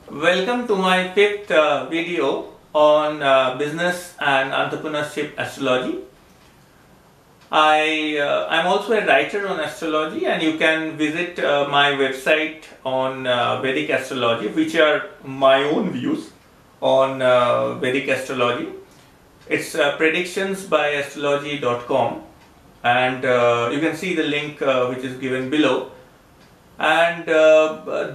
Welcome to my fifth video on business and entrepreneurship astrology. I'm also a writer on astrology, and you can visit my website on Vedic Astrology, which are my own views on Vedic Astrology. It's predictions by astrology.com, and you can see the link which is given below. And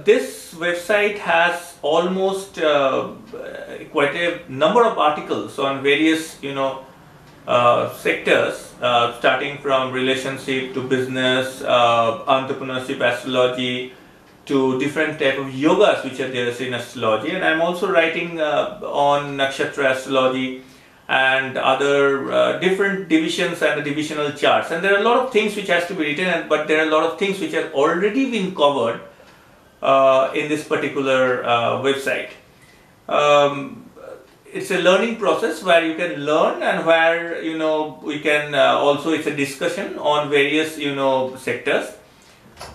this website has almost quite a number of articles on various sectors, starting from relationship to business, entrepreneurship astrology, to different type of yogas which are there in astrology. And I'm also writing on nakshatra astrology and other different divisions and the divisional charts, and there are a lot of things which has to be written, but there are a lot of things which have already been covered in this particular website. It's a learning process where you can learn, and where we can also, it's a discussion on various sectors.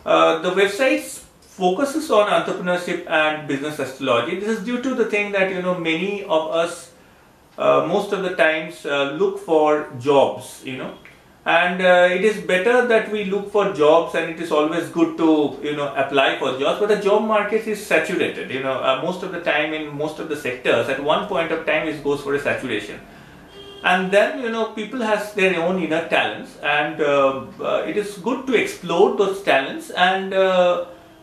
The website focuses on entrepreneurship and business astrology. This is due to the thing that many of us most of the times look for jobs, and it is better that we look for jobs, and it is always good to apply for jobs, but the job market is saturated. Most of the time in most of the sectors, at one point of time it goes for a saturation, and then people has their own inner talents, and it is good to explore those talents and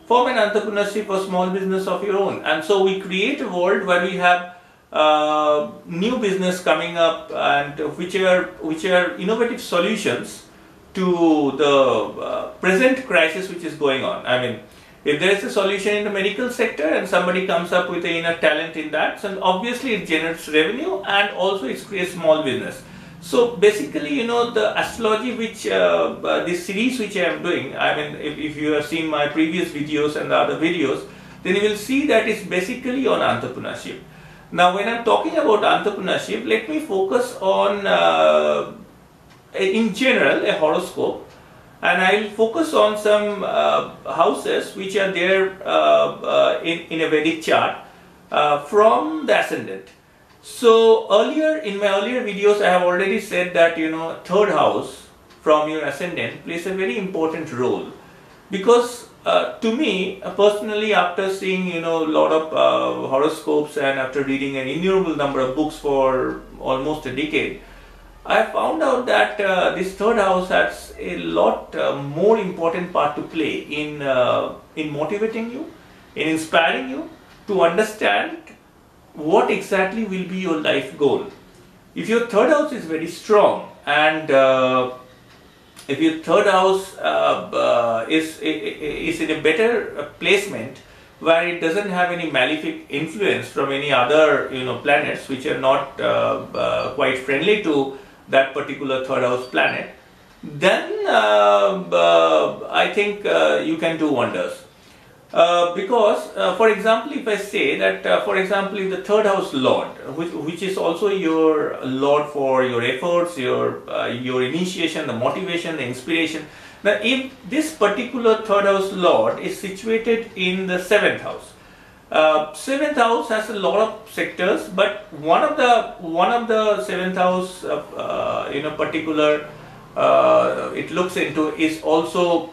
form an entrepreneurship or small business of your own. And so we create a world where we have new business coming up, and which are innovative solutions to the present crisis which is going on. I mean, if there is a solution in the medical sector and somebody comes up with an inner talent in that, so obviously it generates revenue, and also it creates small business. So basically, the astrology which this series which I am doing, I mean, if you have seen my previous videos and the other videos, then you will see that it's basically on entrepreneurship. Now, when I'm talking about entrepreneurship, let me focus on, in general, a horoscope, and I'll focus on some houses which are there in a Vedic chart from the ascendant. So earlier, in my earlier videos, I have already said that third house from your ascendant plays a very important role, because to me personally, after seeing a lot of horoscopes, and after reading an innumerable number of books for almost a decade, I found out that this third house has a lot more important part to play in motivating you, in inspiring you to understand what exactly will be your life goal. If your third house is very strong, and if your third house is in a better placement, where it doesn't have any malefic influence from any other planets which are not quite friendly to that particular third house planet, then I think you can do wonders. Because for example, if I say that for example, if the third house lord, which is also your lord for your efforts, your initiation, the motivation, the inspiration. Now, if this particular third house lord is situated in the seventh house, seventh house has a lot of sectors, but one of the seventh house particular it looks into is also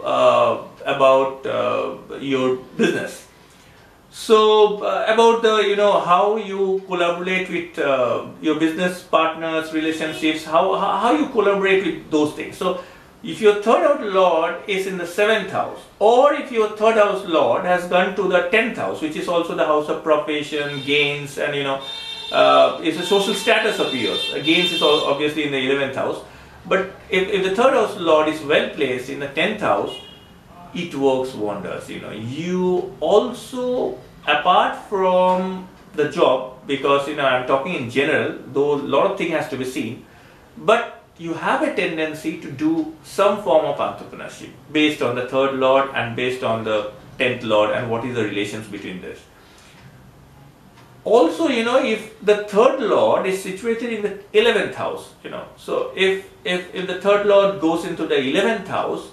about your business. So about the how you collaborate with your business partners, relationships, how you collaborate with those things. So if your third house lord is in the seventh house, or if your third house lord has gone to the 10th house, which is also the house of profession, gains, and it's a social status of yours. Gains is obviously in the 11th house. But if the third house lord is well placed in the 10th house, it works wonders. You also, apart from the job, because I'm talking in general, though a lot of things has to be seen, but you have a tendency to do some form of entrepreneurship based on the third lord and based on the 10th lord, and what is the relations between this. Also, if the third lord is situated in the 11th house, so if the third lord goes into the 11th house,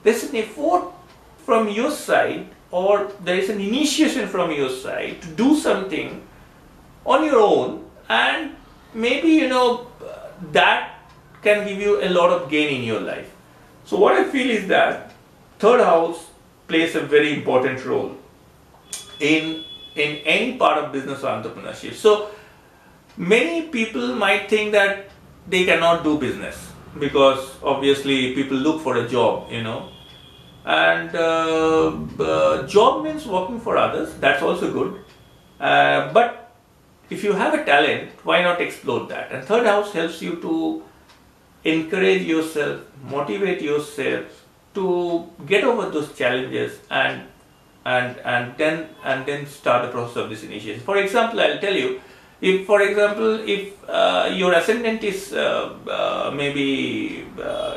there's an effort from your side or there is an initiation from your side to do something on your own, and maybe that can give you a lot of gain in your life. So what I feel is that third house plays a very important role in any part of business or entrepreneurship. So many people might think that they cannot do business because obviously people look for a job, and job means working for others. That's also good, but if you have a talent, why not explore that? And third house helps you to encourage yourself, motivate yourself to get over those challenges and then start the process of this initiation. For example, I'll tell you, if your ascendant is maybe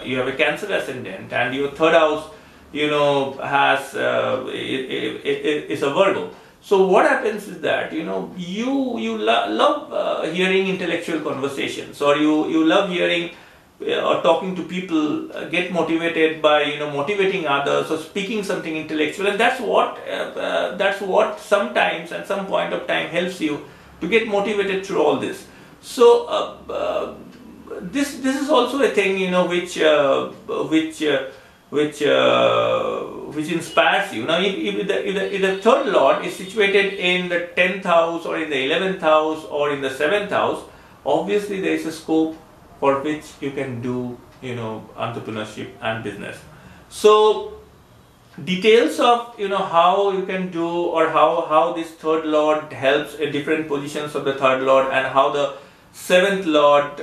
you have a Cancer ascendant and your third house has is a Virgo. So what happens is that you love hearing intellectual conversations, or you love hearing or talking to people, get motivated by motivating others or speaking something intellectual, and that's what sometimes at some point of time helps you to get motivated through all this. So this is also a thing which inspires you. Now, if the third lord is situated in the 10th house or in the 11th house or in the 7th house, obviously there is a scope for which you can do entrepreneurship and business. So details of how you can do, or how this third lord helps in different positions of the third lord, and how the 7th lord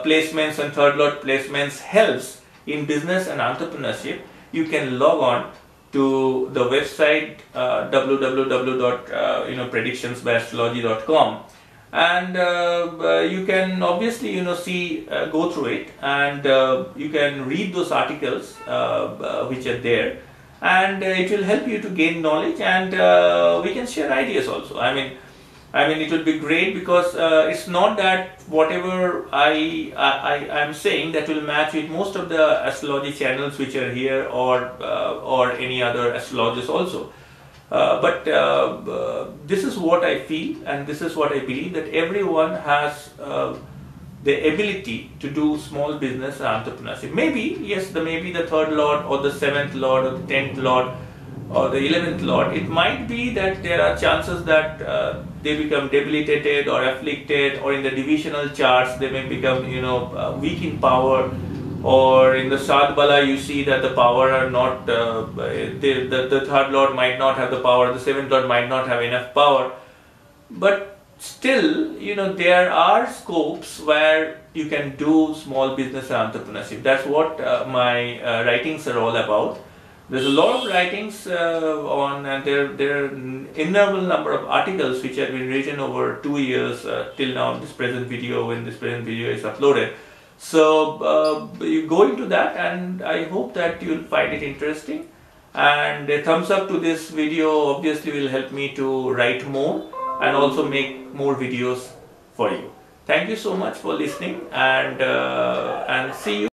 placements and third lord placements helps in business and entrepreneurship, you can log on to the website www.predictionsbyastrology.com, and you can obviously see go through it, and you can read those articles which are there, and it will help you to gain knowledge, and we can share ideas also. I mean it would be great, because it's not that whatever I am saying that will match with most of the astrology channels which are here, or any other astrologers also. But this is what I feel, and this is what I believe, that everyone has the ability to do small business and entrepreneurship. Maybe, yes, maybe the third lord or the 7th lord or the 10th lord or the 11th lord, it might be that there are chances that they become debilitated or afflicted, or in the divisional charts they may become weak in power, or in the Sadbala you see that the power are not, the third lord might not have the power, the 7th lord might not have enough power. But still, there are scopes where you can do small business and entrepreneurship. That's what my writings are all about. There's a lot of writings on, and there are innumerable number of articles which have been written over 2 years till now, this present video, when this present video is uploaded. So you go into that, and I hope that you'll find it interesting. And a thumbs up to this video obviously will help me to write more and also make more videos for you. Thank you so much for listening, and see you.